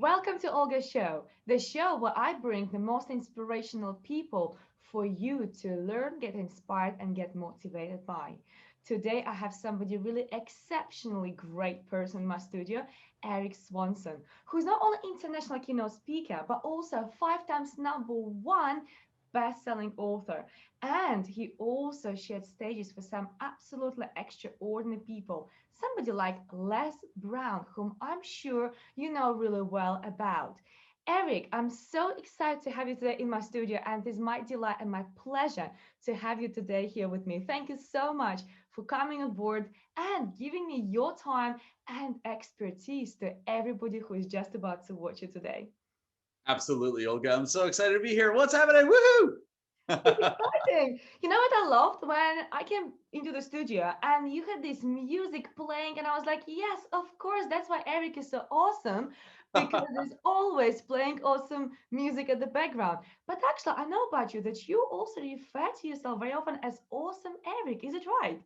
Welcome to Olga's show, the show where I bring the most inspirational people for you to learn, get inspired, and get motivated by. Today, I have somebody really exceptionally great person in my studio, Erik Swanson, who's not only international keynote speaker, but also five times number one best-selling author. And he also shared stages for some absolutely extraordinary people. Somebody like Les Brown, whom I'm sure you know really well about. Erik, I'm so excited to have you today in my studio, and it is my delight and my pleasure to have you today here with me. Thank you so much for coming on board and giving me your time and expertise to everybody who is just about to watch you today. Absolutely, Olga. I'm so excited to be here. What's happening? It's Woohoo! exciting. You know what I loved when I came into the studio and you had this music playing, and I was like, yes, of course, that's why Erik is so awesome because there's always playing awesome music at the background. But actually, I know about you that you also refer to yourself very often as Awesome Erik. Is it right?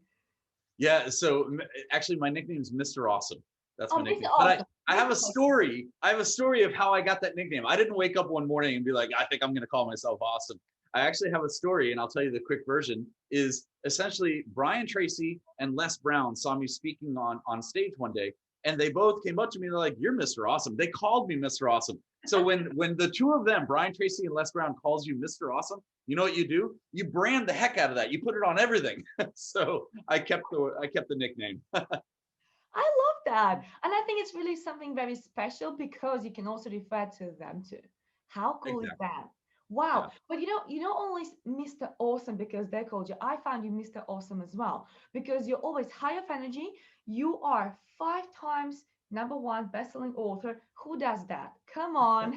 Yeah, so actually my nickname is Mr. Awesome. That's Oh, my Mr. nickname. But I, Awesome. I have Mr. a Awesome. story. I have a story of how I got that nickname. I didn't wake up one morning and be like, I think I'm going to call myself Awesome. I actually have a story, and I'll tell you the quick version is essentially Brian Tracy and Les Brown saw me speaking on stage one day, and they both came up to me and they're like, "You're Mr. Awesome." They called me Mr. Awesome. So when the two of them, Brian Tracy and Les Brown, calls you Mr. Awesome, you know what you do? You brand the heck out of that. You put it on everything. So I kept the nickname. I love that. And I think it's really something very special because you can also refer to them too. How cool is Exactly. that? Yeah. Wow. But you don't only Mr. Awesome because they called you. I found you Mr. Awesome as well because you're always high of energy. You are five times number one best-selling author. Who does that? Come on.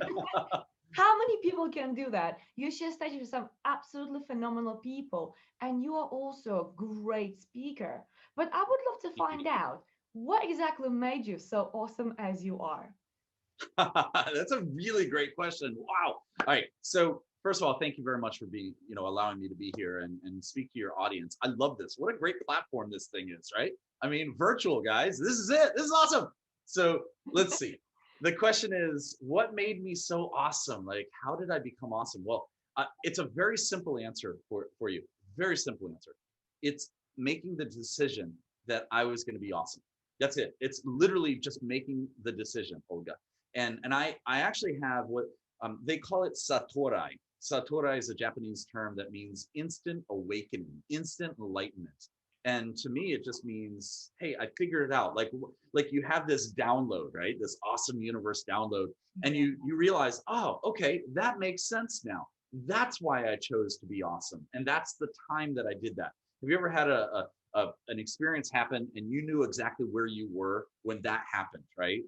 How many people can do that? You share stage with some absolutely phenomenal people, and you are also a great speaker. But I would love to Thank you. find out what exactly made you so awesome as you are. That's a really great question. Wow. All right. So first of all, thank you very much for being, allowing me to be here and speak to your audience. I love this. What a great platform this thing is, right? I mean, virtual guys. This is it. This is awesome. So let's see. The question is, what made me so awesome? Like, how did I become awesome? Well, it's a very simple answer for you. Very simple answer. It's making the decision that I was going to be awesome. That's it. It's literally just making the decision, Olga. And I actually have what they call it satorai. Satorai is a Japanese term that means instant awakening, instant enlightenment. And to me, it just means, hey, I figured it out. Like you have this download, right? This awesome universe download, and Yeah. you realize, oh, okay, that makes sense now. That's why I chose to be awesome, and that's the time that I did that. Have you ever had an experience happen and you knew exactly where you were when that happened, right?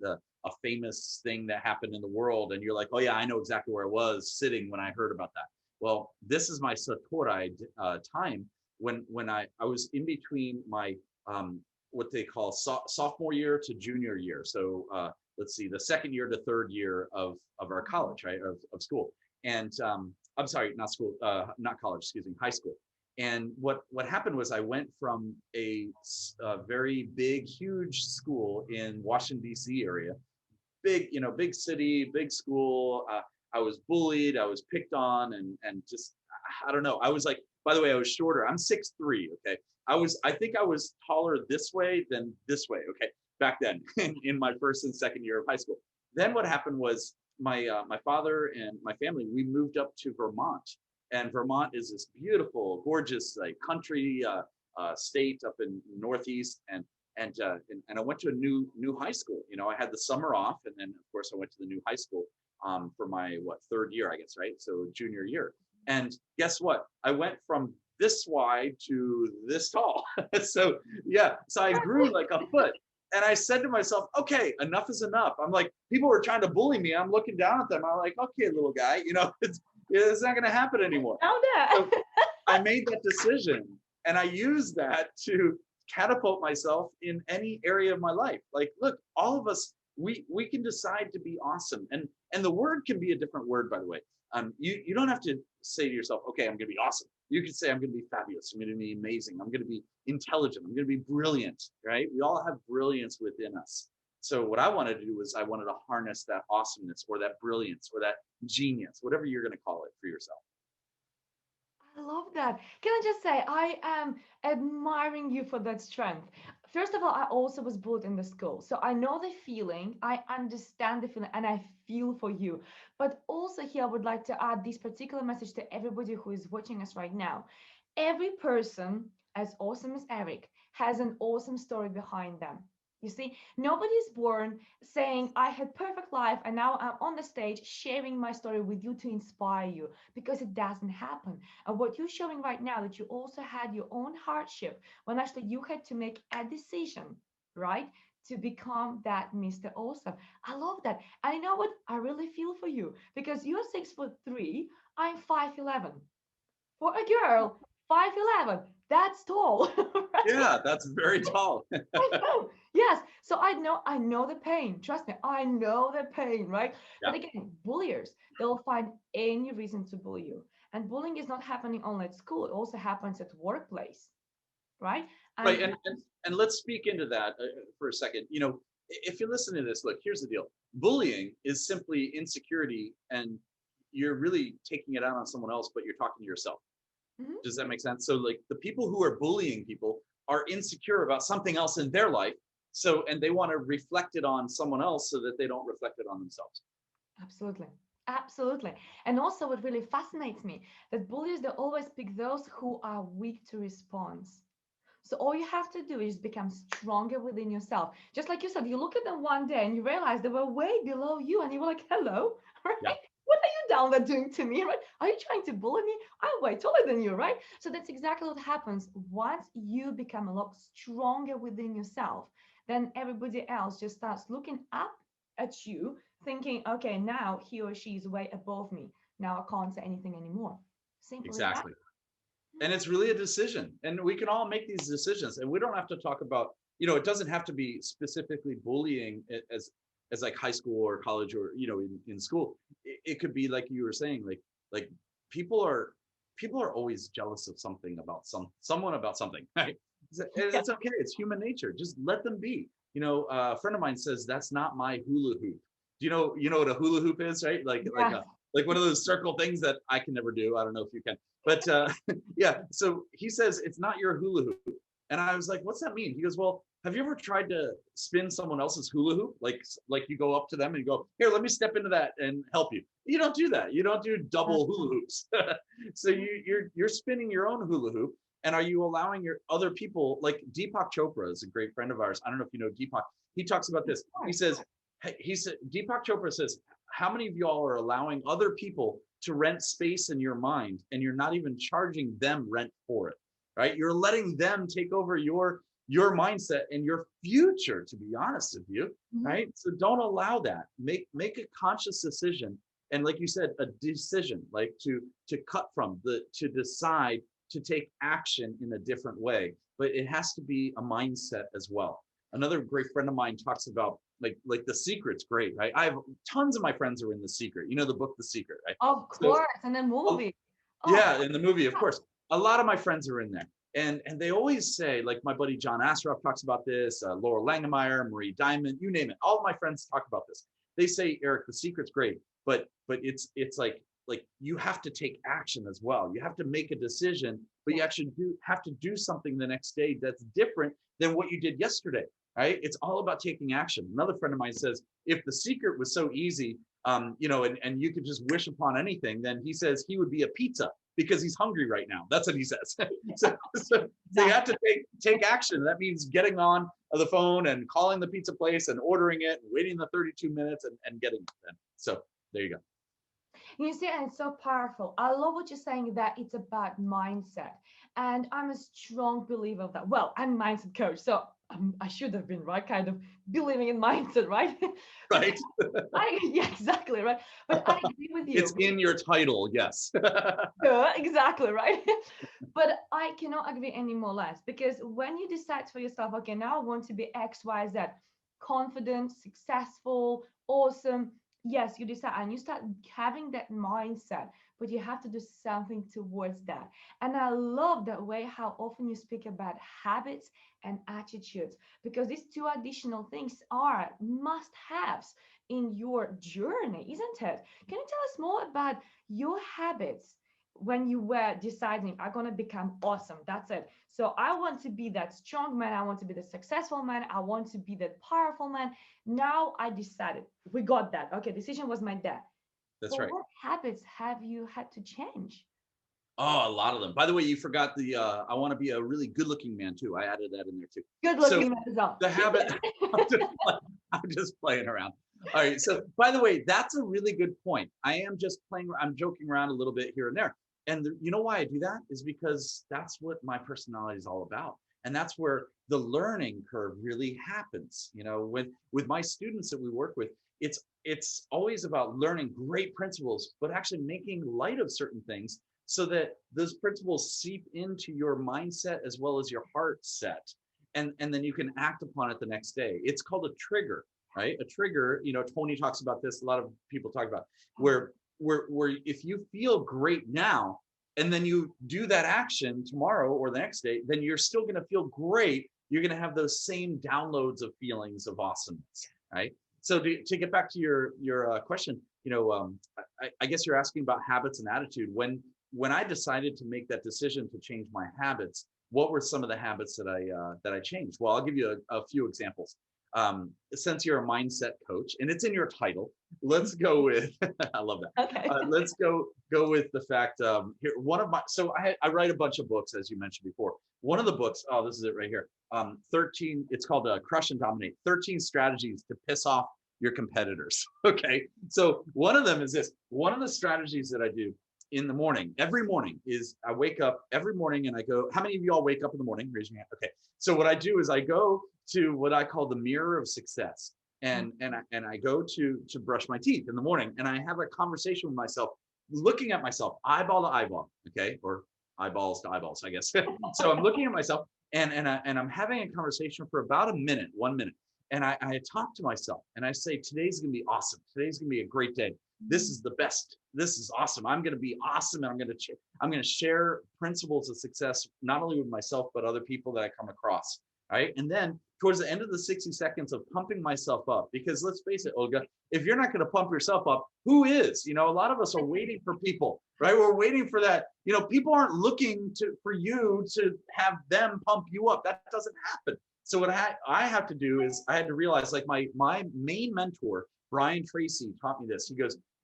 A famous thing that happened in the world, and you're like, oh yeah, I know exactly where I was sitting when I heard about that. Well, this is my Satorai time when I was in between my what they call sophomore year to junior year. So let's see, the second year to third year of our college, right, of school. And I'm sorry, not school, not college, excuse me, high school. And what happened was I went from a very big, huge school in Washington D.C. area, big, big city, big school. I was bullied, I was picked on, and just I don't know. I was like, by the way, I was shorter. I'm 6'3". Okay, I think I was taller this way than this way. Okay, back then in my first and second year of high school. Then what happened was my father and my family, we moved up to Vermont, and Vermont is this beautiful, gorgeous like country state up in Northeast, and I went to a new high school. You know, I had the summer off, and then of course I went to the new high school for my third year, I guess, right? So junior year. And guess what? I went from this wide to this tall. So yeah, so I grew like a foot. And I said to myself, okay, enough is enough. I'm like, people were trying to bully me. I'm looking down at them. I'm like, okay, little guy, it's not going to happen anymore. Found So it. I made that decision, and I used that to catapult myself in any area of my life. Like, look, all of us, we can decide to be awesome, and the word can be a different word, by the way. You don't have to say to yourself, okay, I'm going to be awesome. You can say, I'm going to be fabulous. I'm going to be amazing. I'm going to be intelligent. I'm going to be brilliant. Right? We all have brilliance within us. So what I wanted to do was I wanted to harness that awesomeness or that brilliance or that genius, whatever you're going to call it for yourself. I love that. Can I just say, I am admiring you for that strength. First of all, I also was bullied in the school. So I know the feeling, I understand the feeling, and I feel for you. But also, here, I would like to add this particular message to everybody who is watching us right now. Every person, as awesome as Erik, has an awesome story behind them. You see, nobody's born saying, I had perfect life and now I'm on the stage sharing my story with you to inspire you, because it doesn't happen. And what you're showing right now, that you also had your own hardship when actually you had to make a decision, right? To become that Mr. Awesome. I love that. And you know what? I really feel for you because you're 6'3", I'm 5'11". For a girl, 5'11", that's tall, right? Yeah, that's very tall. I know. Yes. So I know the pain. Trust me, I know the pain, right? Yeah. But again, bulliers, they'll find any reason to bully you. And bullying is not happening only at school, it also happens at workplace, right? Right. And And let's speak into that for a second. If you listen to this, look, here's the deal. Bullying is simply insecurity, and you're really taking it out on someone else, but you're talking to yourself. mhm, Does that make sense? So like the people who are bullying people are insecure about something else in their life. So, and they want to reflect it on someone else so that they don't reflect it on themselves. absolutely. Absolutely. And also what really fascinates me, that bullies, they always pick those who are weak to response. So all you have to do is become stronger within yourself. Just like you said, you look at them one day and you realize they were way below you, and you were like, hello, Yeah, right? What are you down there doing to me, right? Are you trying to bully me? I'm way taller than you, right? So that's exactly what happens. Once you become a lot stronger within yourself, then everybody else just starts looking up at you, thinking, okay, now he or she is way above me. Now I can't say anything anymore. Simple as that. exactly. And it's really a decision, and we can all make these decisions, and we don't have to talk about, it doesn't have to be specifically bullying as like high school or college or in school. It could be like you were saying, like people are people are always jealous of something about someone about something, right? Yeah. It's okay, it's human nature, just let them be. A friend of mine says, that's not my hula hoop. Do you know what a hula hoop is, right? Yes. Like one of those circle things that I can never do. I don't know if you can, but yeah. So he says, it's not your hula hoop. And I was like, what's that mean? He goes, well, have you ever tried to spin someone else's hula hoop? Like you go up to them and you go, here, let me step into that and help you. You don't do that. You don't do double hula hoops. So you're spinning your own hula hoop. And are you allowing your other people, like Deepak Chopra is a great friend of ours. I don't know if you know Deepak. He talks about this. He said, Deepak Chopra says, how many of y'all are allowing other people to rent space in your mind and you're not even charging them rent for it, right? You're letting them take over your mindset and your future, to be honest with you, Mhm. right? So don't allow that. Make a conscious decision. And like you said, a decision, like to cut from to decide to take action in a different way. But it has to be a mindset as well. Another great friend of mine talks about like The Secret's great, right? I have tons of my friends are in The Secret. You know the book The Secret, right? Of So course, and then movie. Oh, yeah, in the movie, of course. A lot of my friends are in there. And they always say, like my buddy John Assaraf talks about this, Laura Langemeyer, Marie Diamond, you name it. All of my friends talk about this. They say, Erik, The Secret's great, but it's like you have to take action as well. You have to make a decision, but you yeah. actually have to do something the next day that's different than what you did yesterday, right? It's all about taking action. Another friend of mine says, if The Secret was so easy, and you could just wish upon anything, then he says he would be a pizza because he's hungry right now. That's what he says. So you have to take action. That means getting on the phone and calling the pizza place and ordering it and waiting the 32 minutes and getting it then. So there you go. You see, and it's so powerful. I love what you're saying, that it's about mindset. And I'm a strong believer of that. Well, I'm a mindset coach, so I should have been right, kind of believing in mindset, right? But Right? yeah, exactly, right. But I agree with It's you. in your title, yes. Yeah, exactly, right. But I cannot agree any more less, because when you decide for yourself, okay, now I want to be X, Y, Z, confident, successful, awesome, Yes, you decide and you start having that mindset, but you have to do something towards that. And I love that way how often you speak about habits and attitudes, because these two additional things are must haves in your journey, isn't it? Can you tell us more about your habits when you were deciding, I'm going to become awesome? That's it. So I want to be that strong man. I want to be the successful man. I want to be that powerful man. Now I decided, we got that. Okay, decision was my dad. That's But right. what habits have you had to change? Oh, a lot of them. By the way, you forgot the I want to be a really good looking man too. I added that in there too. Good So looking man as well. the Keep habit, I'm it. just, I'm just playing around. All right. So by the way, that's a really good point. I am just playing, I'm joking around a little bit here and there. And you know why I do that is because that's what my personality is all about. And that's where the learning curve really happens. You know, with my students that we work with, it's always about learning great principles, but actually making light of certain things so that those principles seep into your mindset as well as your heart set, and then you can act upon it the next day. It's called a trigger, right? A trigger, you know, Tony talks about this, a lot of people talk about, where if you feel great now and then you do that action tomorrow or the next day, then you're still going to feel great. You're going to have those same downloads of feelings of awesomeness, right? So to get back to your question, you know, I guess you're asking about habits and attitude. When I decided to make that decision to change my habits, what were some of the habits that I changed? Well, I'll give you a few examples. Since you're a mindset coach, and it's in your title, let's go with I love that. Okay. Let's go with the fact here. One of my I write a bunch of books, as you mentioned before. One of the books, oh, this is it right here. 13. It's called Crush and Dominate. 13 strategies to piss off your competitors. Okay, so one of them is this. One of the strategies that I do in the morning, every morning, is I wake up every morning and I go, how many of you all wake up in the morning? Raise your hand. Okay. So what I do is I go to what I call the mirror of success. And I go to brush my teeth in the morning and I have a conversation with myself, looking at myself, eyeball to eyeball, okay, or eyeballs to eyeballs, I guess. So I'm looking at myself and I'm having a conversation for about a minute, 1 minute, and I talk to myself and I say, today's gonna be awesome. Today's gonna be a great day. This is the best. This is awesome. I'm going to be awesome. And I'm going to share principles of success, not only with myself, but other people that I come across. Right. And then towards the end of the 60 seconds of pumping myself up, because let's face it, Olga, if you're not going to pump yourself up, who is? You know, a lot of us are waiting for people, right? We're waiting for that. You know, people aren't looking for you to have them pump you up. That doesn't happen. So what I have to do is I had to realize, like my main mentor, Brian Tracy, taught me this.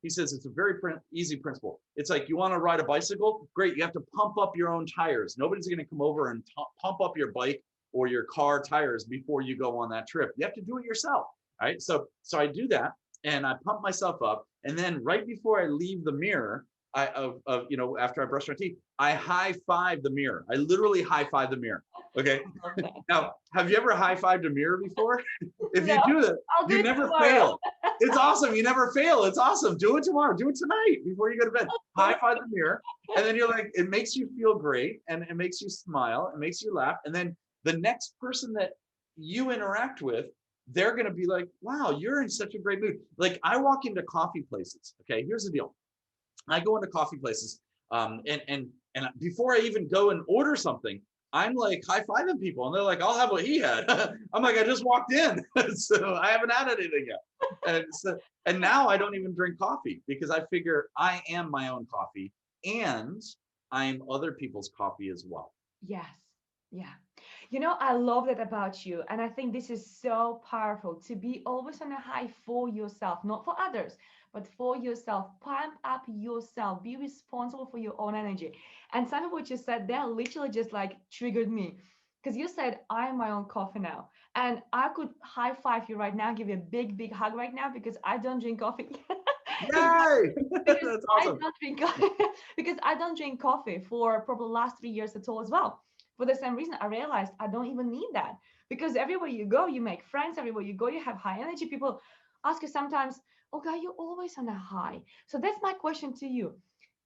He says it's a very easy principle. It's like, you want to ride a bicycle? Great. You have to pump up your own tires. Nobody's going to come over and pump up your bike or your car tires before you go on that trip. You have to do it yourself. Right. So I do that and I pump myself up. And then right before I leave the mirror, you know, after I brush my teeth, I high five the mirror. I literally high five the mirror. Okay. Okay. Now, have you ever high fived a mirror before? If No, you do that, I'll do you it never tomorrow. fail. It's awesome. You never fail. It's awesome. Do it tomorrow. Do it tonight before you go to bed. High five the mirror. And then you're like, it makes you feel great and it makes you smile. It makes you laugh. And then the next person that you interact with, they're going to be like, wow, you're in such a great mood. Like, I walk into coffee places. Okay, here's the deal. I go into coffee places, and before I even go and order something, I'm like high-fiving people, and they're like, "I'll have what he had." I'm like, I just walked in, so I haven't had anything yet. And now I don't even drink coffee because I figure I am my own coffee, and I'm other people's coffee as well. Yes. Yeah. You know, I love that about you. And I think this is so powerful to be always on a high for yourself, not for others, but for yourself. Pump up yourself. Be responsible for your own energy. And some of what you said there literally just like triggered me. Because you said, I'm my own coffee now. And I could high five you right now, give you a big, big hug right now because I don't drink coffee. Yay! Because That's I awesome. don't drink coffee because I don't drink coffee for probably the last 3 years at all as well. For the same reason, I realized I don't even need that because everywhere you go, you make friends. Everywhere you go, you have high energy. People ask you sometimes, "Okay, you're always on a high." So that's my question to you.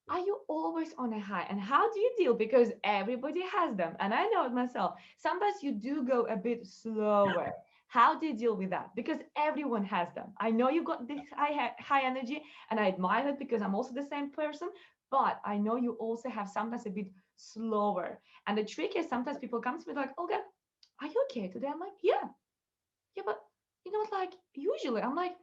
Are you always on a high? And how do you deal? Because everybody has them. And I know it myself. Sometimes you do go a bit slower. How do you deal with that? Because everyone has them. I know you got this high energy, and I admire it because I'm also the same person. But I know you also have sometimes a bit slower. And the trick is sometimes people come to me like, Olga, are you okay today? I'm like, yeah, but you know what? Like usually, I'm like,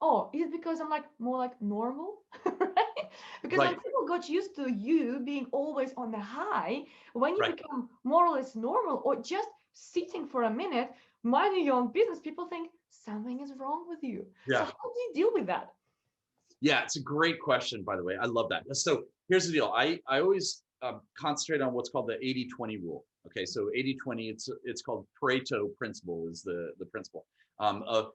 oh, is it because I'm like more like normal, right? Because when Right, people got used to you being always on the high, when you right. become more or less normal or just sitting for a minute, minding your own business, people think something is wrong with you. So Yeah. how do you deal with that? Yeah, it's a great question, by the way. I love that. So here's the deal. I always concentrate on what's called the 80-20 rule. Okay, so 80-20, it's called Pareto principle is the principle. Of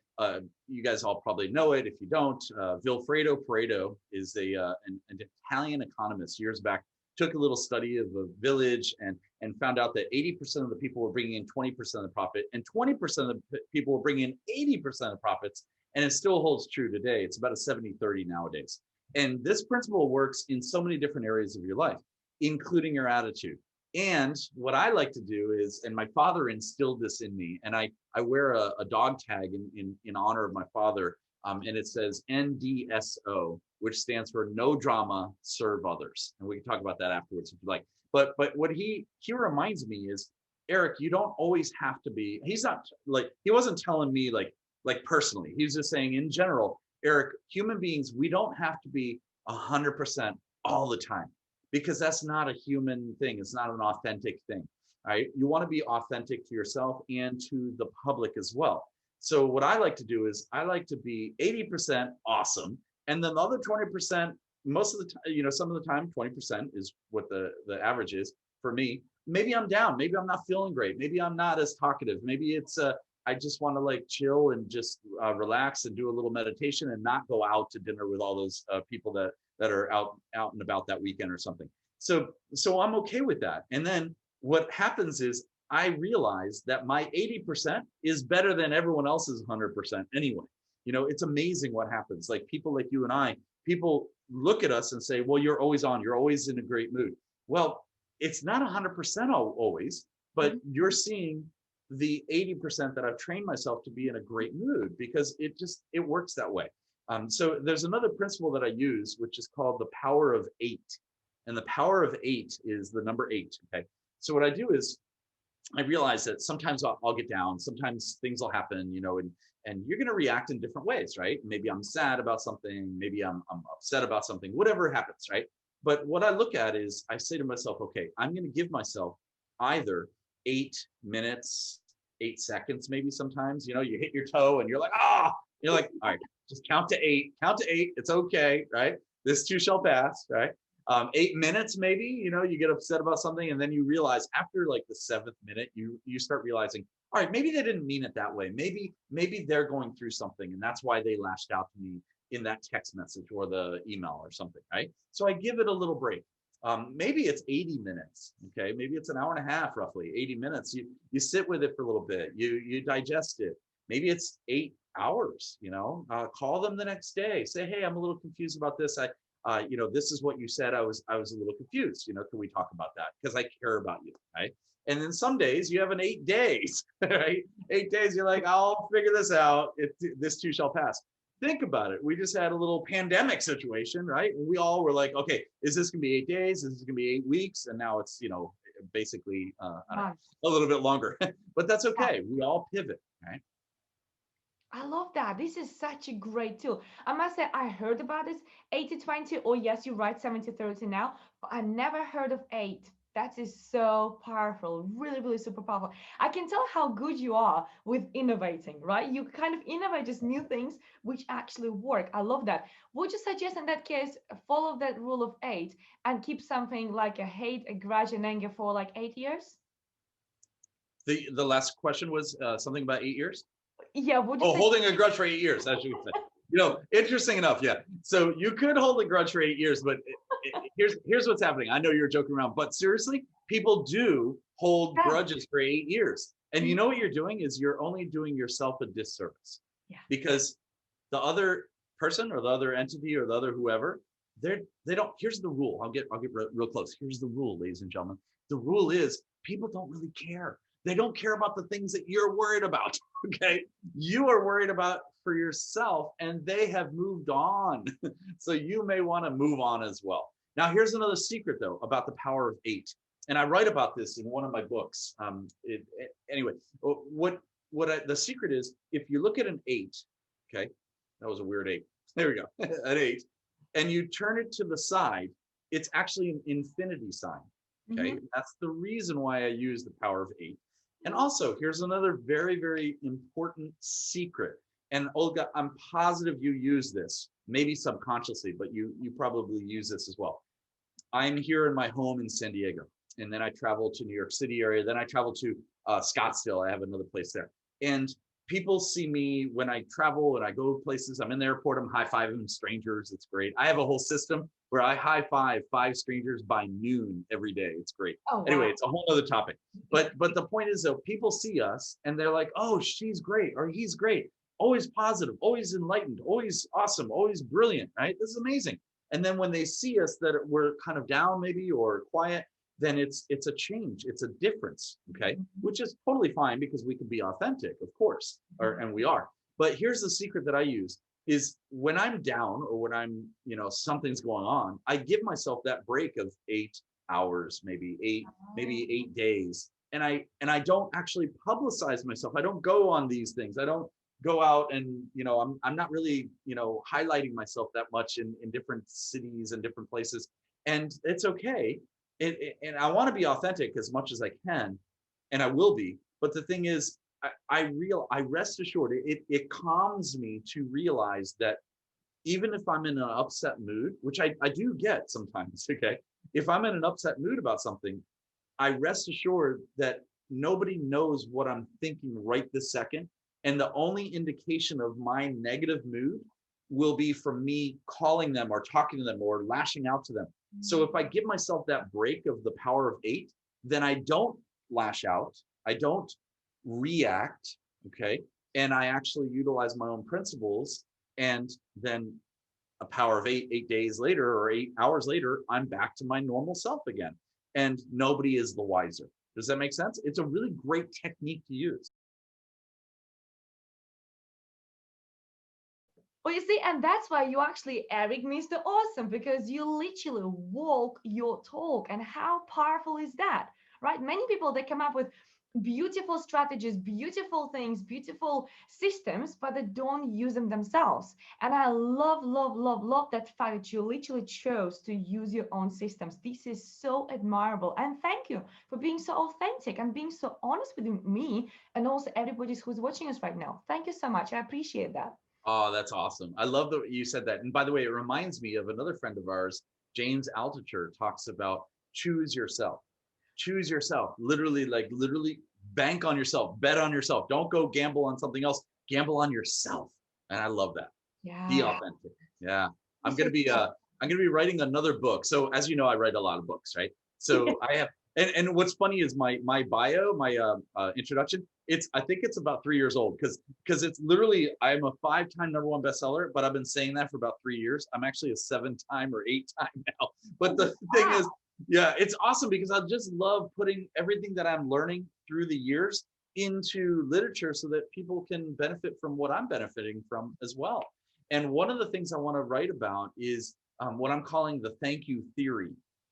you guys all probably know it. If you don't, Vilfredo Pareto is an Italian economist years back, took a little study of a village and found out that 80% of the people were bringing in 20% of the profit, and 20% of the people were bringing in 80% of profits. And it still holds true today. It's about a 70-30 nowadays. And this principle works in so many different areas of your life, including your attitude. And what I like to do is, and my father instilled this in me, and I wear a dog tag in honor of my father, and it says NDSO, which stands for no drama, serve others. And we can talk about that afterwards if you like. But what he reminds me is, Erik, you don't always have to be. He's not like, he wasn't telling me like personally. He was just saying in general, Erik, human beings, we don't have to be 100% all the time, because that's not a human thing. It's not an authentic thing, right? You want to be authentic to yourself and to the public as well. So what I like to do is I like to be 80% awesome. And then the other 20%, most of the time, some of the time, 20% is what the average is for me. Maybe I'm down. Maybe I'm not feeling great. Maybe I'm not as talkative. Maybe it's I just want to like chill and just relax and do a little meditation and not go out to dinner with all those people that are out and about that weekend or something. So I'm okay with that. And then what happens is I realize that my 80% is better than everyone else's 100% anyway. It's amazing what happens. Like people like you and I, people look at us and say, well, you're always on, you're always in a great mood. Well, it's not 100% always, but you're seeing the 80% that I've trained myself to be in a great mood, because it works that way. So there's another principle that I use, which is called the power of 8. And the power of 8 is the number 8. Okay. So what I do is I realize that sometimes I'll get down, sometimes things will happen, and you're going to react in different ways, right? Maybe I'm sad about something, maybe I'm upset about something, whatever happens, right? But what I look at is I say to myself, okay, I'm going to give myself either 8 minutes, 8 seconds, maybe sometimes, you hit your toe and you're like, you're like, all right, just count to 8, it's okay, right? This too shall pass, right? 8 minutes, maybe, you get upset about something, and then you realize after like the 7th minute, you start realizing, all right, maybe they didn't mean it that way. Maybe they're going through something, and that's why they lashed out to me in that text message or the email or something, right? So I give it a little break. Maybe it's 80 minutes, okay? Maybe it's an hour and a half, roughly 80 minutes. You sit with it for a little bit, you digest it. Maybe it's 8 hours, call them the next day, say, hey, I'm a little confused about this. This is what you said. I was a little confused. Can we talk about that? Because I care about you, right? And then some days you have an 8 days, right? 8 days, you're like, I'll figure this out. This too shall pass. Think about it. We just had a little pandemic situation, right? And we all were like, okay, is this gonna be 8 days? Is this gonna be 8 weeks? And now it's, basically I don't know, a little bit longer, but that's okay. We all pivot, right? I love that. This is such a great tool. I must say, I heard about this 80-20, or yes, you're right, 70-30 now, but I never heard of 8. That is so powerful, really, really super powerful. I can tell how good you are with innovating, right? You kind of innovate just new things which actually work. I love that. Would you suggest in that case, follow that rule of 8 and keep something like a hate, a grudge, and anger for like 8 years? The last question was something about 8 years. Yeah, would you Oh, say? holding a grudge for 8 years, as you would say. Interesting enough, yeah. So you could hold a grudge for 8 years, but here's what's happening. I know you're joking around, but seriously, people do hold Yeah. grudges for 8 years. And you know what you're doing is you're only doing yourself a disservice. Yeah. Because the other person or the other entity or the other whoever, they don't. Here's the rule. I'll get real close. Here's the rule, ladies and gentlemen. The rule is people don't really care. They don't care about the things that you're worried about. Okay. You are worried about for yourself, and they have moved on. So you may want to move on as well. Now, here's another secret though about the power of 8. And I write about this in one of my books. Anyway, the secret is, if you look at an 8, okay, that was a weird 8. There we go, an 8, and you turn it to the side, it's actually an infinity sign. Okay, that's the reason why I use the power of 8. And also, here's another very, very important secret. And Olga, I'm positive you use this, maybe subconsciously, but you probably use this as well. I'm here in my home in San Diego, and then I travel to New York City area. Then I travel to Scottsdale. I have another place there. And people see me when I travel and I go places. I'm in the airport, I'm high-fiving strangers. It's great. I have a whole system where I high-five 5 strangers by noon every day. It's great. Oh, wow. Anyway, it's a whole other topic. But the point is, though, people see us and they're like, oh, she's great, or he's great. Always positive, always enlightened, always awesome, always brilliant, right? This is amazing. And then when they see us that we're kind of down maybe or quiet, then it's a change, it's a difference, okay? Which is totally fine, because we can be authentic, of course, and we are. But here's the secret that I use is, when I'm down or when I'm, something's going on, I give myself that break of 8 hours, maybe 8 days. And I don't actually publicize myself. I don't go on these things. I don't go out and, I'm not really, highlighting myself that much in different cities and different places. And it's okay. And I want to be authentic as much as I can, and I will be. But the thing is, I rest assured, it calms me to realize that even if I'm in an upset mood, which I do get sometimes, okay, if I'm in an upset mood about something, I rest assured that nobody knows what I'm thinking right this second. And the only indication of my negative mood will be from me calling them or talking to them or lashing out to them. So if I give myself that break of the power of 8, then I don't lash out, I don't react, okay? And I actually utilize my own principles. And then a power of 8 days later or 8 hours later, I'm back to my normal self again. And nobody is the wiser. Does that make sense? It's a really great technique to use. Well, you see, and that's why you actually Erik Mr. Awesome, because you literally walk your talk. And how powerful is that, right? Many people, they come up with beautiful strategies, beautiful things, beautiful systems, but they don't use them themselves. And I love, love, love, love that fact that you literally chose to use your own systems. This is so admirable. And thank you for being so authentic and being so honest with me, and also everybody who's watching us right now. Thank you so much. I appreciate that. Oh, that's awesome. I love that you said that. And by the way, it reminds me of another friend of ours, James Altucher, talks about choose yourself. Choose yourself. Literally bank on yourself, bet on yourself. Don't go gamble on something else. Gamble on yourself. And I love that. Yeah. Be authentic. Yeah. I'm gonna be writing another book. So as you know, I write a lot of books, right? So I have, and what's funny is my bio, my introduction, I think it's about 3 years old, because it's literally, I'm a 5-time #1 bestseller, but I've been saying that for about 3 years. I'm actually a 7-time or 8-time now. But the thing is, yeah, it's awesome, because I just love putting everything that I'm learning through the years into literature so that people can benefit from what I'm benefiting from as well. And one of the things I want to write about is what I'm calling the thank you theory.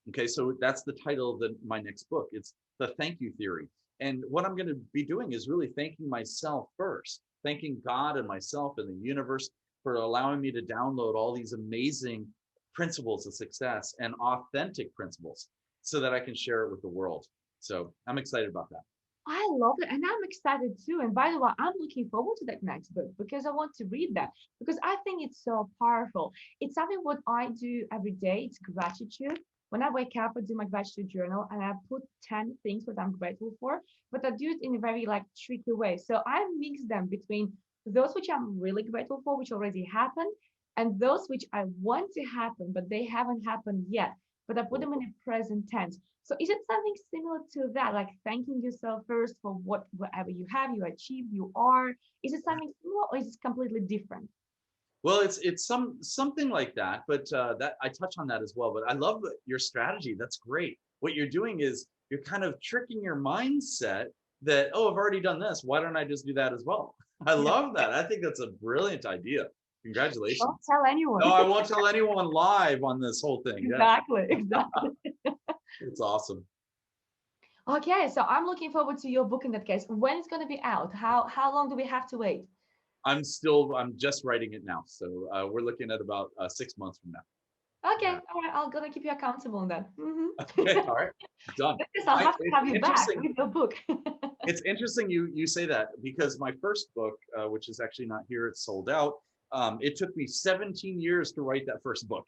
Okay, so that's the title of my next book. It's the thank you theory. And what I'm going to be doing is really thanking myself first, thanking God and myself and the universe for allowing me to download all these amazing principles of success and authentic principles so that I can share it with the world. So I'm excited about that. I love it. And I'm excited too. And by the way, I'm looking forward to that next book, because I want to read that, because I think it's so powerful. It's something what I do every day. It's gratitude. When I wake up, I do my gratitude journal and I put 10 things that I'm grateful for, but I do it in a very tricky way. So I mix them between those which I'm really grateful for, which already happened, and those which I want to happen, but they haven't happened yet, but I put them in a present tense. So is it something similar to that, like thanking yourself first for whatever you have, you achieve, you are? Is it something similar, or is it completely different? Well, it's something like that, but that I touch on that as well. But I love your strategy. That's great. What you're doing is you're kind of tricking your mindset that, oh, I've already done this. Why don't I just do that as well? I love that. I think that's a brilliant idea. Don't Congratulations. tell anyone. No, I won't tell anyone live on this whole thing. Yeah, Exactly, exactly. it's awesome. Okay, so I'm looking forward to your book in that case. When it's going to be out? How long do we have to wait? I'm just writing it now. So we're looking at about 6 months from now. Okay, Yeah. all right, I'm gonna keep you accountable then. Okay, all right, done. Because I'll have to It's have you back interesting. with your book. It's interesting you say that, because my first book, which is actually not here, it's sold out. It took me 17 years to write that first book.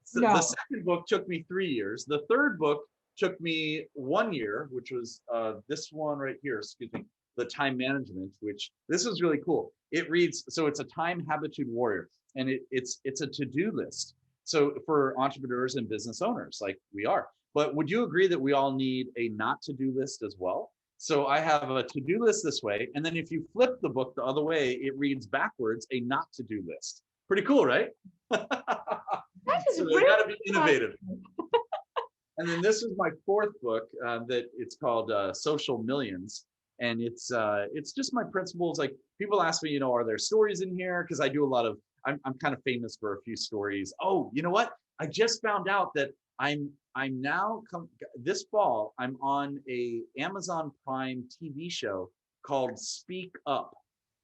So the No. second book took me 3 years. The third book took me 1 year, which was this one right here, excuse me, the time management, which this is really cool. It reads, so it's a time habitude warrior, and it's a to-do list. So for entrepreneurs and business owners like we are. But would you agree that we all need a not to-do list as well? So I have a to-do list this way, and then if you flip the book the other way, it reads backwards, a not to-do list. Pretty cool, right? That is So they really got to be innovative. And then this is my fourth book that it's called Social Millions, and it's just my principles. Like, people ask me, are there stories in here? Because I do a lot of, I'm kind of famous for a few stories. Oh, you know what? I just found out that I'm now this fall, I'm on a Amazon Prime TV show called Speak Up.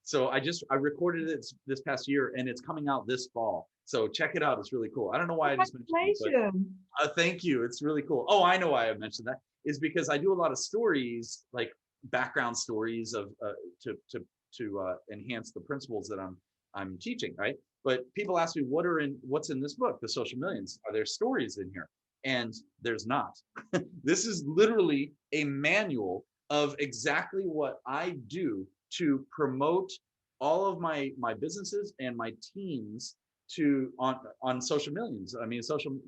So I recorded it this past year, and it's coming out this fall. So check it out. It's really cool. I don't know why I just mentioned it, Congratulations. but thank you. It's really cool. Oh, I know why I mentioned that is because I do a lot of stories, like background stories of to enhance the principles that I'm teaching, right? But people ask me, what's in this book, The Social Millions? Are there stories in here? And there's not. This is literally a manual of exactly what I do to promote all of my businesses and my teams to on social millions. I mean, social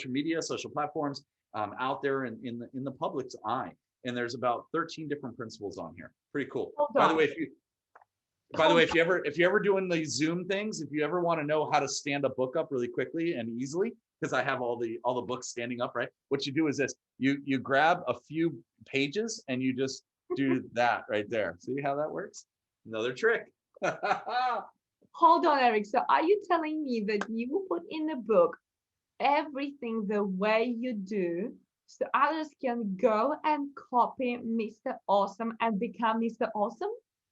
media, social platforms, out there in the public's eye. And there's about 13 different principles on here. Pretty cool. Hold By the on. way, if you ever doing these Zoom things, if you ever want to know how to stand a book up really quickly and easily, because I have all the books standing up, right? What you do is this: you grab a few pages and you just do that right there. See how that works? Another trick. Hold on, Erik. So are you telling me that you put in the book everything the way you do so others can go and copy Mr. Awesome and become Mr. Awesome?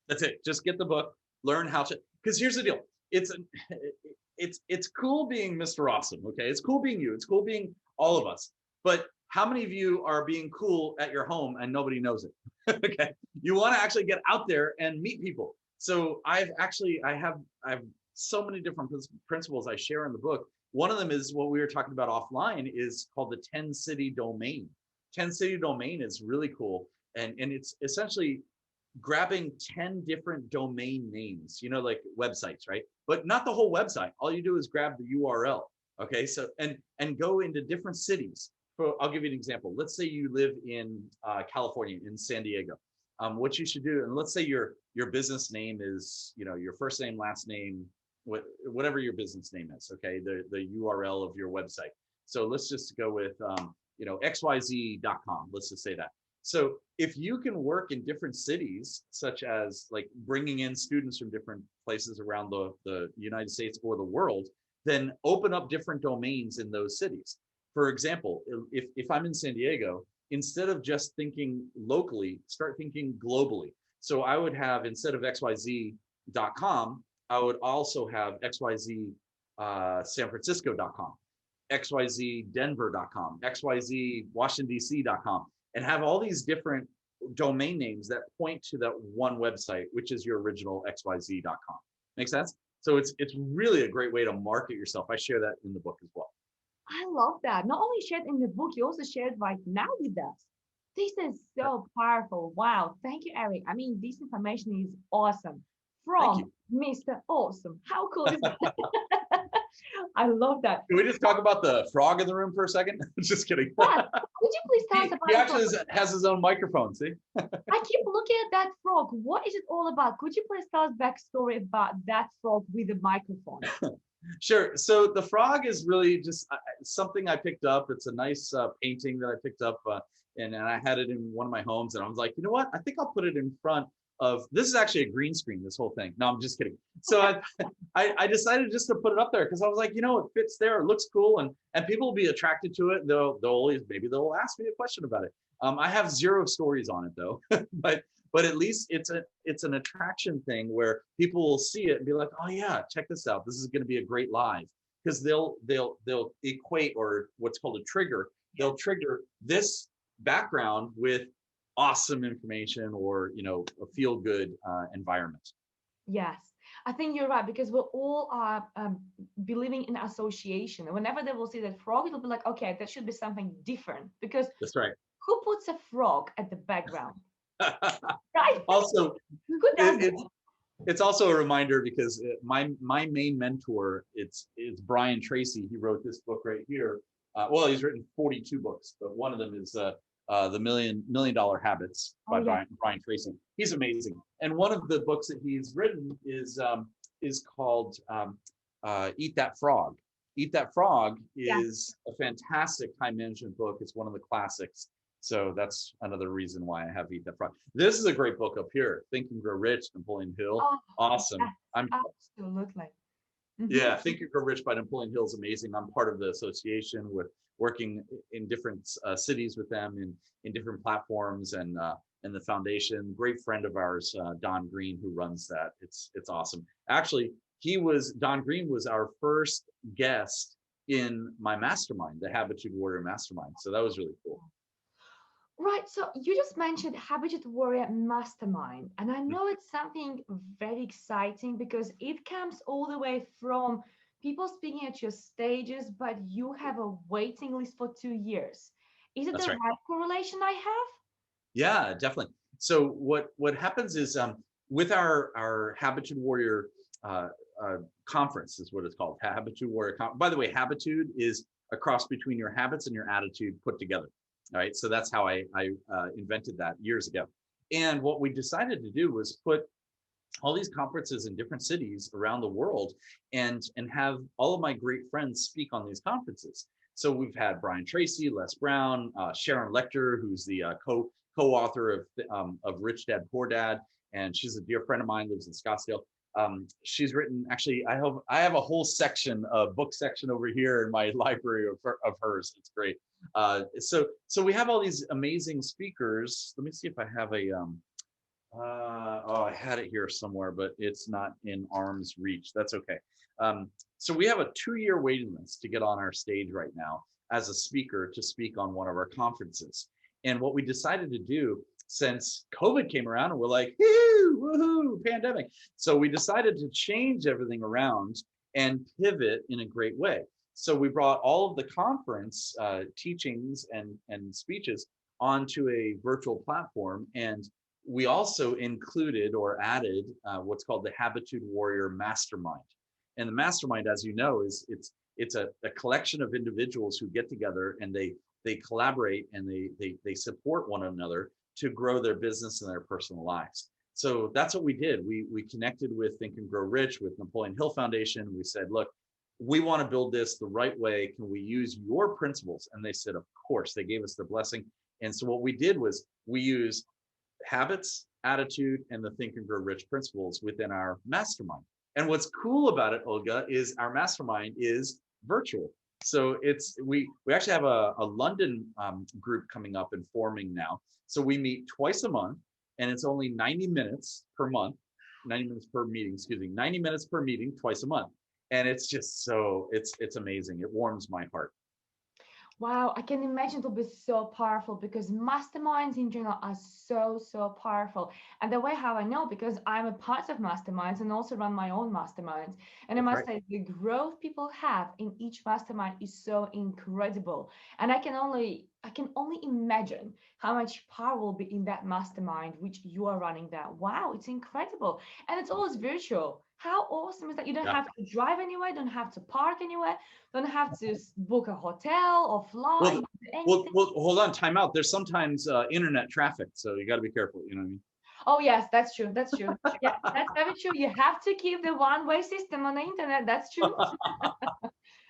That's it. Just get the book, learn how to. Because here's the deal: it's cool being Mr. Awesome. Okay, it's cool being you. It's cool being all of us. But how many of you are being cool at your home and nobody knows it? Okay, you want to actually get out there and meet people. So I have so many different principles I share in the book. One of them is what we were talking about offline, is called the 10 city domain. 10 city domain is really cool, and it's essentially grabbing 10 different domain names, like websites, right? But not the whole website. All you do is grab the URL. Okay, so and go into different cities. I'll give you an example. Let's say you live in California, in San Diego. What you should do, and let's say your business name is, your first name, last name, whatever your business name is. Okay, the URL of your website. So let's just go with xyz.com. Let's just say that. So if you can work in different cities, such as like bringing in students from different places around the United States or the world, then open up different domains in those cities. For example, if I'm in San Diego, instead of just thinking locally, start thinking globally. So I would have, instead of xyz.com, I would also have xyz San Francisco.com, xyz Denver.com, xyz Washington DC.com, and have all these different domain names that point to that one website, which is your original xyz.com. Make sense? So it's really a great way to market yourself. I share that in the book as well. I love that. Not only shared in the book, you also shared right now with us. This is so powerful. Wow. Thank you, Erik. I mean, this information is awesome. From Mr. Awesome. How cool is that? I love that. Can we just talk about the frog in the room for a second? Just kidding. Yeah. Could you please tell us about he actually has his own microphone, see? I keep looking at that frog. What is it all about? Could you please tell us backstory about that frog with the microphone? Sure. So the frog is really just something I picked up. It's a nice painting that I picked up and I had it in one of my homes, and I was like, you know what? I think I'll put it in front of, this is actually a green screen, this whole thing. No, I'm just kidding. So I decided just to put it up there because I was like, you know, it fits there, it looks cool, and people will be attracted to it. They'll always, maybe they'll ask me a question about it. I have 0 stories on it though, but at least it's an attraction thing where people will see it and be like, oh yeah, check this out. This is going to be a great live, because they'll equate, or what's called a trigger. They'll trigger this background with awesome information, or a feel good environment. Yes, I think you're right, because we all are believing in association. And whenever they will see that frog, it'll be like, okay, that should be something different, because That's right. who puts a frog at the background? Right? Also, Who does that? it's also a reminder, because my main mentor, it's Brian Tracy. He wrote this book right here. Well, he's written 42 books, but one of them is the Million Dollar Habits by Brian Tracy. He's amazing. And one of the books that he's written is called Eat That Frog. Eat That Frog is a fantastic time management book. It's one of the classics. So that's another reason why I have Eat That Frog. This is a great book up here, Think and Grow Rich, Napoleon Hill. Oh, Awesome. yes, absolutely. Yeah, Think and Grow Rich by Napoleon Hill is amazing. I'm part of the association, with working in different cities with them, in different platforms, and the foundation. Great friend of ours, Don Green, who runs that. It's awesome. Actually, Don Green was our first guest in my mastermind, the Habitude Warrior Mastermind. So that was really cool. Right. So you just mentioned Habitude Warrior Mastermind, and I know it's something very exciting, because it comes all the way from people speaking at your stages, but you have a waiting list for 2 years. Is it That's the right. right correlation I have? Yeah, definitely. So what happens is, with our Habitude Warrior conference, is what it's called, Habitude Warrior. By the way, Habitude is a cross between your habits and your attitude put together. All right, so that's how I invented that years ago. And what we decided to do was put all these conferences in different cities around the world, and have all of my great friends speak on these conferences. So we've had Brian Tracy, Les Brown, Sharon Lechter, who's the co-author of Rich Dad Poor Dad, and she's a dear friend of mine, lives in Scottsdale. She's written, actually, I have a whole section, a book section over here in my library of hers. It's great. So we have all these amazing speakers. Let me see if I have I had it here somewhere, but it's not in arm's reach. That's okay. So we have a 2-year waiting list to get on our stage right now as a speaker, to speak on one of our conferences. And what we decided to do, since COVID came around, and we're like, woohoo, pandemic. So we decided to change everything around and pivot in a great way. So we brought all of the conference teachings and speeches onto a virtual platform. And we also included, or added, what's called the Habitude Warrior Mastermind. And the mastermind, as you know, it's a collection of individuals who get together, and they collaborate, and they support one another to grow their business and their personal lives. So that's what we did. We connected with Think and Grow Rich, with Napoleon Hill Foundation. We said, look, we want to build this the right way. Can we use your principles? And they said, of course. They gave us their blessing. And so what we did was, we used habits, attitude, and the Think and Grow Rich principles within our mastermind. And what's cool about it, Olga, is our mastermind is virtual. So we actually have a London group coming up and forming now. So we meet twice a month, and it's only 90 minutes per month, 90 minutes per meeting, 90 minutes per meeting, twice a month. And it's just it's amazing. It warms my heart. Wow, I can imagine it'll be so powerful, because masterminds in general are so powerful. And the way how I know, because I'm a part of masterminds and also run my own masterminds. And I must say, the growth people have in each mastermind is so incredible. And I can only imagine how much power will be in that mastermind which you are running that. Wow, it's incredible. And it's always virtual. How awesome is that? You don't have to drive anywhere, don't have to park anywhere, don't have to book a hotel or fly. Well, hold on, time out. There's sometimes internet traffic, so you got to be careful. You know what I mean? Oh yes, that's true. That's true. Yeah, that's very true. You have to keep the one-way system on the internet. That's true.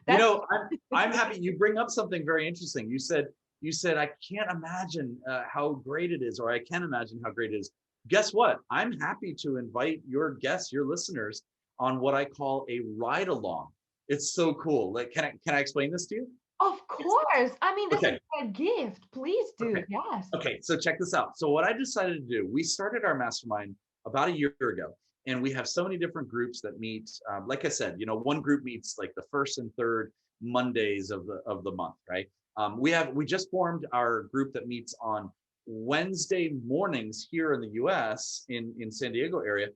I'm happy you bring up something very interesting. You said You said, I can't imagine how great it is, or I can imagine how great it is. Guess what? I'm happy to invite your guests, your listeners, on what I call a ride along. It's so cool. Like, can I explain this to you? Of course. I mean, that's a Okay. great gift. Please do. Okay. Yes. Okay. So check this out. So what I decided to do, we started our mastermind about a year ago, and we have so many different groups that meet. Like I said, one group meets like the first and third Mondays of the month, right? We just formed our group that meets on Wednesday mornings here in the U.S. in San Diego area,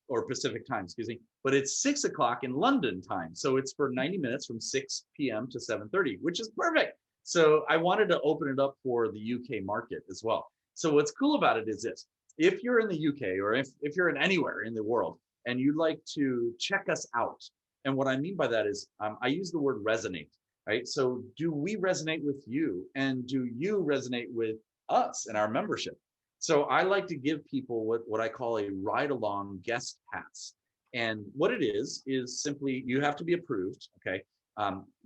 or Pacific time, excuse me. But it's 6 o'clock in London time, so it's for 90 minutes from 6 p.m. to 7:30, which is perfect. So I wanted to open it up for the UK market as well. So what's cool about it is this: if you're in the UK, or if you're in anywhere in the world and you'd like to check us out, and what I mean by that is I use the word resonate, right? So do we resonate with you, and do you resonate with us and our membership? So I like to give people what I call a ride along guest pass. And what it is simply you have to be approved. Okay.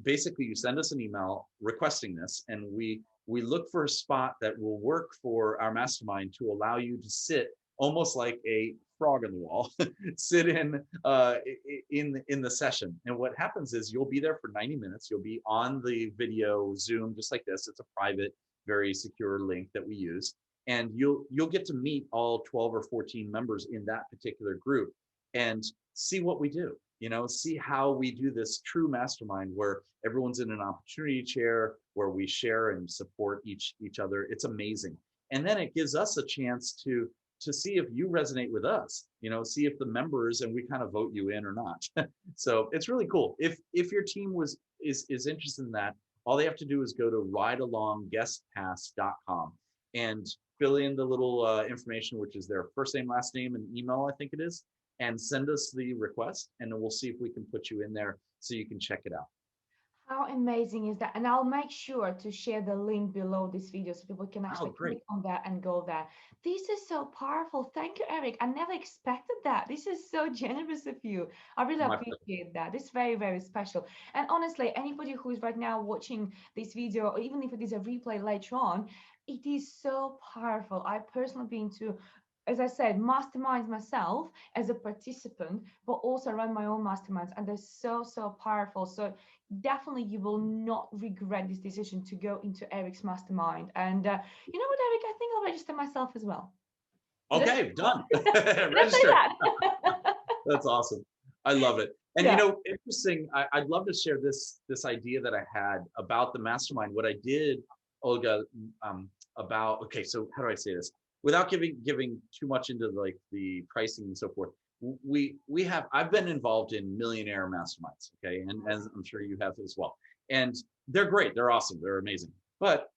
Basically, you send us an email requesting this, and we look for a spot that will work for our mastermind to allow you to sit almost like a frog on the wall, sit in the session. And what happens is you'll be there for 90 minutes. You'll be on the video Zoom just like this. It's a private, very secure link that we use, and you'll get to meet all 12 or 14 members in that particular group and see what we do. See how we do this true mastermind where everyone's in an opportunity chair, where we share and support each other. It's amazing. And then it gives us a chance to see if you resonate with us, see if the members, and we kind of vote you in or not. So it's really cool. If your team is interested in that, all they have to do is go to ridealongguestpass.com and fill in the little information, which is their first name, last name, and email, I think it is, and send us the request, and then we'll see if we can put you in there so you can check it out. How amazing is that? And I'll make sure to share the link below this video so people can actually click on that and go there. This is so powerful. Thank you, Erik. I never expected that. This is so generous of you. I really appreciate that. It's very, very special. And honestly, anybody who is right now watching this video, or even if it is a replay later on, it is so powerful. I've personally been to, as I said, masterminds myself as a participant, but also run my own masterminds, and they're so, so powerful. So definitely you will not regret this decision to go into Erik's mastermind. And you know what, Erik, I think I'll register myself as well. Okay, done. Register. That's awesome. I love it. And interesting, I'd love to share this idea that I had about the mastermind. What I did, Olga, okay, so how do I say this without giving too much into like the pricing and so forth? I've been involved in millionaire masterminds, okay, and as I'm sure you have as well, and they're great, they're awesome, they're amazing. But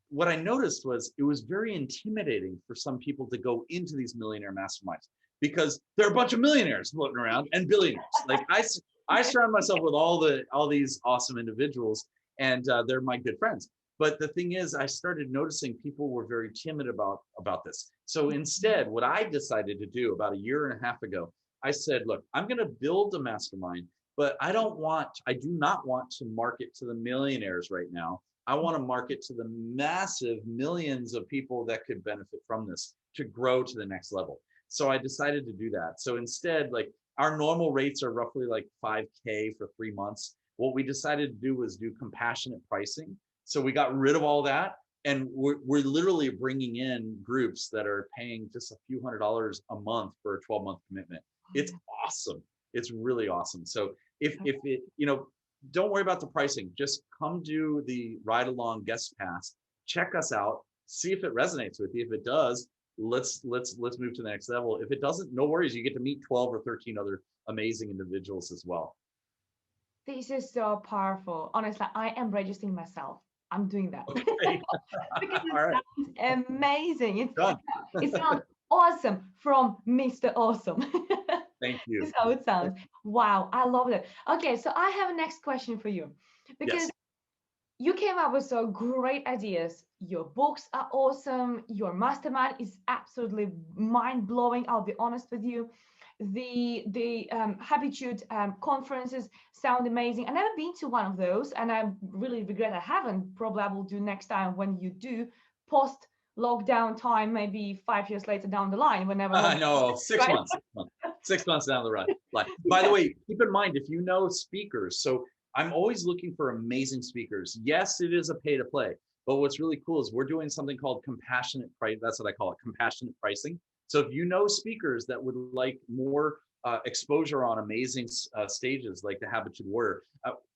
what I noticed was it was very intimidating for some people to go into these millionaire masterminds because there are a bunch of millionaires floating around and billionaires. Like I surround myself with all these awesome individuals, and they're my good friends. But the thing is, I started noticing people were very timid about this. So instead, what I decided to do about a year and a half ago, I said, look, I'm going to build a mastermind, but I do not want to market to the millionaires right now. I want to market to the massive millions of people that could benefit from this to grow to the next level. So I decided to do that. So instead, like our normal rates are roughly like $5,000 for 3 months. What we decided to do was do compassionate pricing. So we got rid of all that, and we're literally bringing in groups that are paying just a few $100s a month for a 12-month commitment. It's awesome. It's really awesome. So if it, don't worry about the pricing. Just come do the ride along guest pass, check us out, see if it resonates with you. If it does, let's move to the next level. If it doesn't, no worries. You get to meet 12 or 13 other amazing individuals as well. This is so powerful. Honestly, I am registering myself. I'm doing that. Okay. Because it sounds amazing. It sounds awesome from Mr. Awesome. Thank you. That's how it sounds. Wow, I love it. Okay, so I have a next question for you, because you came up with so great ideas. Your books are awesome. Your mastermind is absolutely mind-blowing. I'll be honest with you. the Habitude conferences sound amazing. I've never been to one of those, and I really regret I haven't. Probably I will do next time when you do, post lockdown time, maybe 5 years later down the line, whenever I know, right? 6 months down the road. By the way, keep in mind, if you know speakers, so I'm always looking for amazing speakers. Yes, it is a pay to play, but what's really cool is we're doing something called compassionate price. That's what I call it, compassionate pricing. So if you know speakers that would like more exposure on amazing stages like the Habitude Warrior,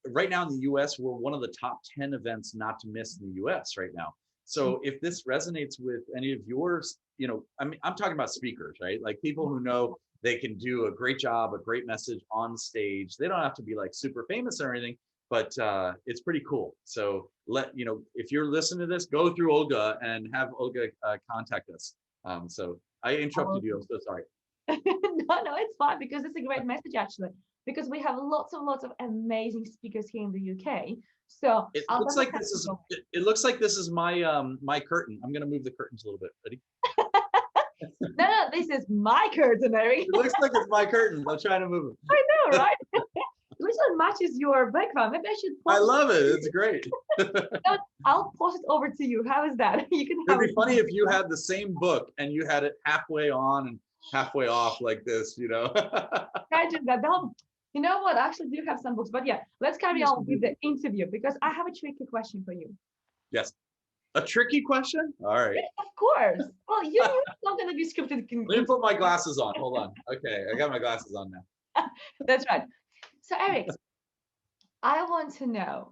right now in the US, we're one of the top 10 events not to miss in the US right now. So if this resonates with any of yours, I mean, I'm talking about speakers, right? Like people who know they can do a great job, a great message on stage. They don't have to be like super famous or anything, but it's pretty cool. So if you're listening to this, go through Olga and have Olga contact us. So I interrupted you. I'm so sorry. No, it's fine, because it's a great message actually. Because we have lots and lots of amazing speakers here in the UK. So it looks like this is it looks like this is my curtain. I'm gonna move the curtains a little bit. Ready? No, this is my curtain, Erik. It looks like it's my curtain. I'm trying to move it. I know, right? Which one matches your background? Maybe I should I love it. It's great. I'll post it over to you. How is that? You can have It'd be funny if you had the same book and you had it halfway on and halfway off like this, Imagine that. You know what? I actually do have some books, but yeah, let's carry on with the interview, because I have a tricky question for you. Yes. A tricky question? All right. Of course. Well, you knew it's not going to be scripted. Let me put my glasses on. Hold on. Okay, I got my glasses on now. That's right. So, Erik, I want to know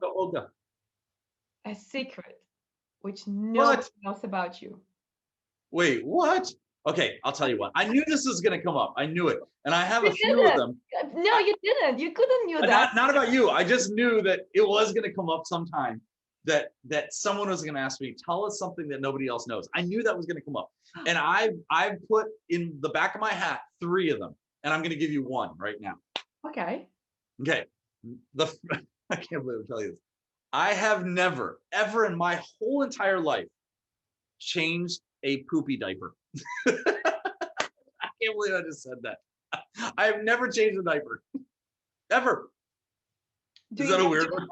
a secret which no one knows about you. Wait, what? Okay, I'll tell you what. I knew this was going to come up. I knew it. And I have a few of them. No, you didn't. You couldn't knew that. Not about you. I just knew that it was going to come up sometime, that someone was going to ask me, tell us something that nobody else knows. I knew that was going to come up. And I've put in the back of my hat 3 of them. And I'm going to give you one right now. Okay. Okay. I can't believe I'm telling you this. I have never, ever in my whole entire life changed a poopy diaper. I can't believe I just said that. I have never changed a diaper. Ever. Is that a weird one?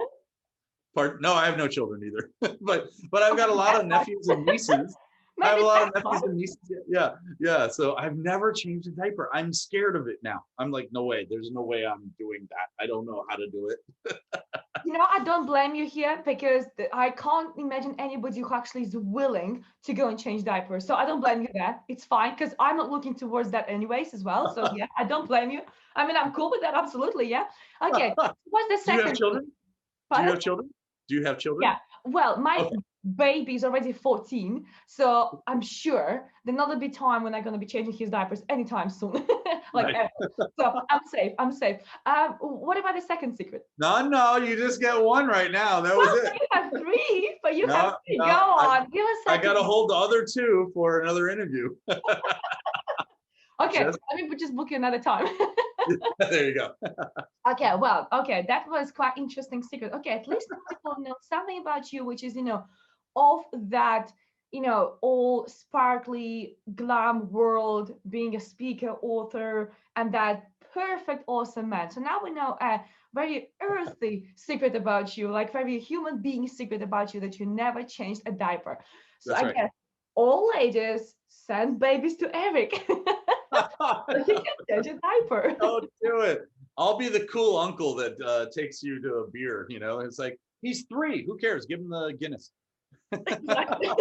Pardon? No, I have no children either. but I've got a lot of nephews and nieces. I have a lot of nephews and nieces. Yeah. So I've never changed a diaper. I'm scared of it now. I'm like, no way. There's no way I'm doing that. I don't know how to do it. I don't blame you here, because I can't imagine anybody who actually is willing to go and change diapers. So I don't blame you there. It's fine, because I'm not looking towards that anyways as well. So yeah, I don't blame you. I mean, I'm cool with that. Absolutely. Yeah. Okay. What's the second? Do you have children? Pardon? Do you have children? Do you have children? Yeah. Well, my baby is already 14, so I'm sure there's not gonna be time when I'm gonna be changing his diapers anytime soon. Ever. So I'm safe. What about the second secret? No, you just get one right now. That was it. You have 3, but you have 3. Go on. Give us. I gotta hold the other 2 for another interview. Okay, let me just book you another time. There you go. Okay, well, that was quite interesting secret. Okay, at least people know something about you, which is, of that, all sparkly glam world, being a speaker, author, and that perfect, awesome man. So now we know a very earthy secret about you, like very human being secret about you, that you never changed a diaper. So I guess all ladies, send babies to Erik. So you can change a diaper. Don't do it. I'll be the cool uncle that takes you to a beer. It's like, he's 3. Who cares? Give him the Guinness. Exactly.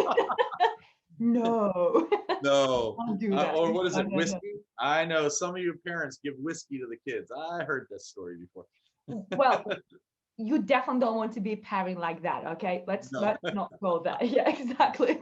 No. Don't do that. Or what is it? Whiskey? I know some of your parents give whiskey to the kids. I heard this story before. Well, you definitely don't want to be pairing like that, okay? Let's not go there. Yeah, exactly.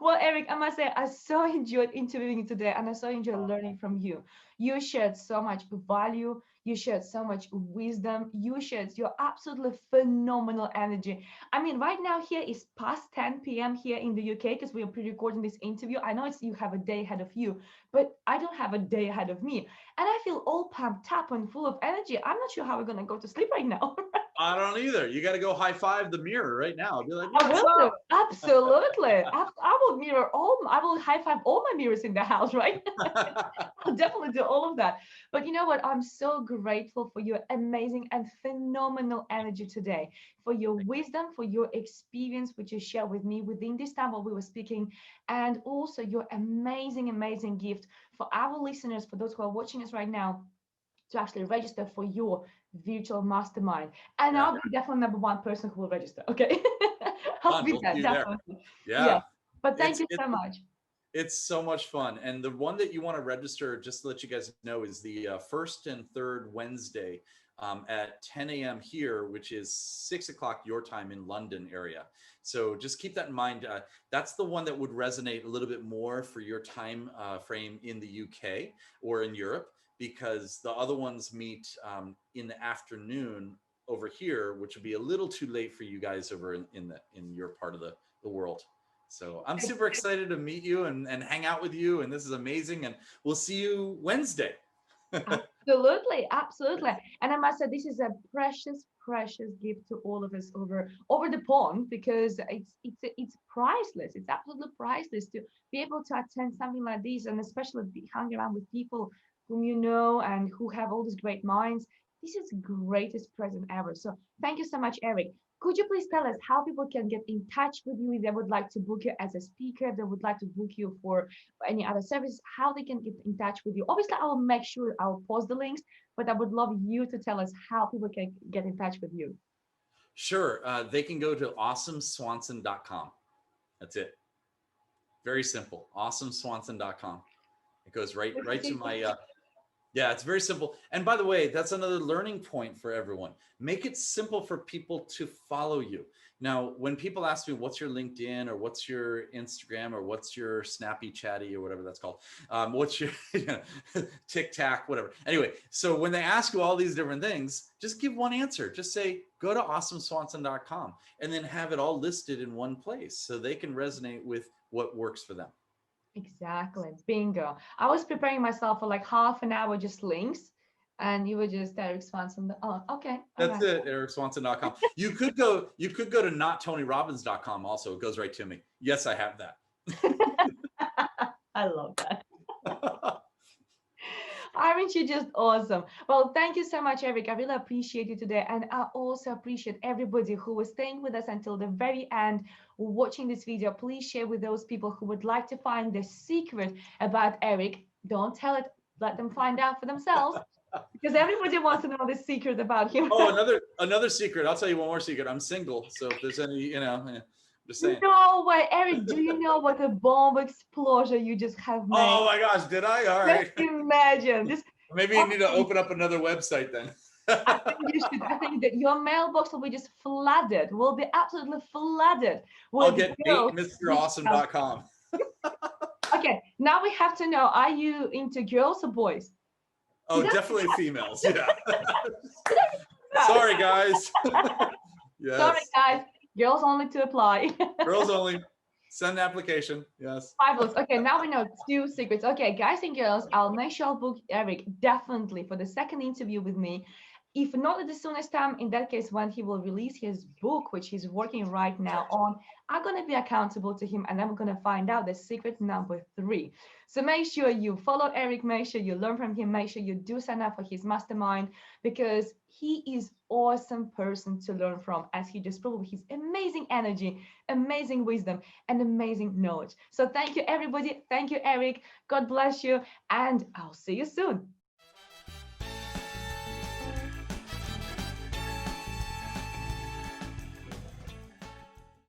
Well, Erik, I must say, I so enjoyed interviewing you today, and I so enjoyed learning from you. You shared so much value. You shared so much wisdom. You shared your absolutely phenomenal energy. I mean, right now here is past 10 p.m. here in the UK, because we are pre-recording this interview. I know you have a day ahead of you, but I don't have a day ahead of me. And I feel all pumped up and full of energy. I'm not sure how we're going to go to sleep right now. I don't either. You got to go high five the mirror right now. Be like, I what's will do. up? Absolutely. I will mirror I will high five all my mirrors in the house, right? I'll definitely do all of that. But you know what? I'm so grateful for your amazing and phenomenal energy today, for your wisdom, for your experience, which you shared with me within this time while we were speaking, and also your amazing, amazing gift for our listeners, for those who are watching us right now, to actually register for your virtual mastermind. And Yeah, I'll be definitely number one person who will register. Okay. I'll fun. be We'll there, see you there. definitely. Yeah. Yeah, But thank it's you it's so much. it's so much fun. And the one that you want to register, just to let you guys know, is the first and third Wednesday at 10 a.m. here, which is 6 o'clock your time in London area. So just keep that in mind. That's the one that would resonate a little bit more for your time frame in the UK or in Europe, because the other ones meet in the afternoon over here, which would be a little too late for you guys over in your part of the world. So I'm super excited to meet you and hang out with you. And this is amazing. And we'll see you Wednesday. Absolutely, absolutely. And I must say, this is a precious, precious gift to all of us over the pond, because it's priceless. It's absolutely priceless to be able to attend something like this, and especially be hanging around with people whom you know and who have all these great minds. This is greatest present ever. So thank you so much, Erik. Could you please tell us how people can get in touch with you if they would like to book you as a speaker, if they would like to book you for any other service, how they can get in touch with you? Obviously, I will make sure I'll post the links, but I would love you to tell us how people can get in touch with you. Sure. They can go to awesomeswanson.com. That's it. Very simple. Awesomeswanson.com. It goes right to my yeah, it's very simple. And by the way, that's another learning point for everyone. Make it simple for people to follow you. Now, when people ask me, what's your LinkedIn or what's your Instagram or what's your Snappy Chatty or whatever that's called, what's your Tic Tac, whatever. Anyway, so when they ask you all these different things, just give one answer. Just say, go to awesomeswanson.com and then have it all listed in one place so they can resonate with what works for them. Exactly. Bingo. I was preparing myself for like half an hour, just links, and you were just Erik Swanson. Oh, okay. All That's right. it, ericswanson.com. You could go to notTonyrobbins.com also. It goes right to me. Yes, I have that. I love that. Aren't you just awesome? Well, thank you so much, Erik. I really appreciate you today. And I also appreciate everybody who was staying with us until the very end, watching this video. Please share with those people who would like to find the secret about Erik. Don't tell it, let them find out for themselves, because everybody wants to know the secret about him. Oh, another secret. I'll tell you one more secret. I'm single. So if there's any, just saying. No way, Erik, do you know what a bomb explosion you just have made? Oh my gosh, did I? All right. Just imagine. Just Maybe you need to open up another website then. I think you should. I think that your mailbox will be just flooded. Will be absolutely flooded. I'll get datemrawesome.com. Okay, now we have to know: are you into girls or boys? Oh, definitely females. Yeah. Sorry, guys. Yes. Sorry, guys. Girls only to apply. Girls only. Send application. Yes. Fabulous. Okay, now we know 2 secrets. Okay, guys and girls, I'll make sure I'll book Erik definitely for the second interview with me. If not at the soonest time, in that case, when he will release his book, which he's working right now on, I'm going to be accountable to him and I'm going to find out the secret number 3. So make sure you follow Erik, make sure you learn from him, make sure you do sign up for his mastermind, because he is awesome person to learn from, as he just proved his amazing energy, amazing wisdom, and amazing knowledge. So thank you, everybody. Thank you, Erik. God bless you. And I'll see you soon.